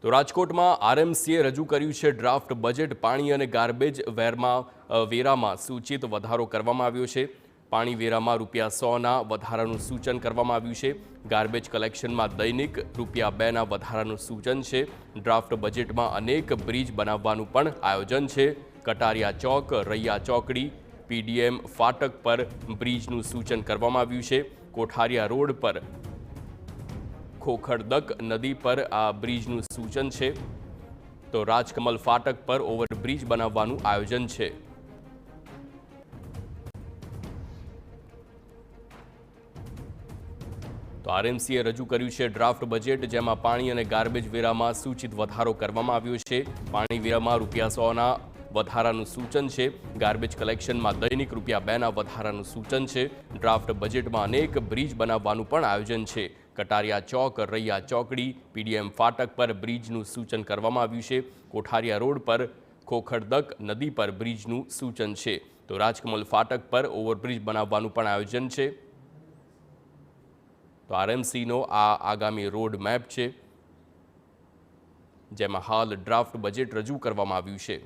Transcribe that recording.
તો રાજકોટમાં આરએમસીએ રજૂ કર્યું છે ડ્રાફ્ટ બજેટ। પાણી અને ગાર્બેજ વેરામાં સૂચિત વધારો કરવામાં આવ્યો છે। પાણી વેરામાં ₹100ના વધારાનું સૂચન કરવામાં આવ્યું છે। ગાર્બેજ કલેક્શનમાં દૈનિક ₹2ના વધારાનું સૂચન છે। ડ્રાફ્ટ બજેટમાં અનેક બ્રિજ બનાવવાનું પણ આયોજન છે। કટારિયા ચોક, રૈયા ચોકડી, પીડીએમ ફાટક પર બ્રિજનું સૂચન કરવામાં આવ્યું છે। કોઠારિયા રોડ પર ખોખરદક નદી પર આ બ્રિજનું સૂચન છે। તો રાજકમલ ફાટક પર ઓવરબ્રિજ બનાવવાનું આયોજન છે। તો આરએમસીએ રજૂ કર્યું છે ડ્રાફ્ટ બજેટ, જેમાં પાણી અને ગાર્બેજ વેરામાં સૂચિત વધારો કરવામાં આવ્યો છે। પાણી વેરામાં ₹100ના વધારાનું સૂચન છે। ગાર્બેજ કલેક્શનમાં દૈનિક ₹2ના વધારાનું સૂચન છે। ડ્રાફ્ટ બજેટમાં અનેક બ્રિજ બનાવવાનું પણ આયોજન છે। કટારિયા ચોક, રૈયા ચોકડી, પીડીએમ ફાટક પર બ્રિજનું સૂચન કરવામાં આવ્યું છે। કોઠારિયા રોડ પર ખોખરદક નદી પર બ્રિજનું સૂચન છે। તો રાજકમલ ફાટક પર ઓવરબ્રિજ બનાવવાનું પણ આયોજન છે। તો આરએમસીનો આ આગામી રોડ મેપ છે, જેમાં હાલ ડ્રાફ્ટ બજેટ રજૂ કરવામાં આવ્યું છે।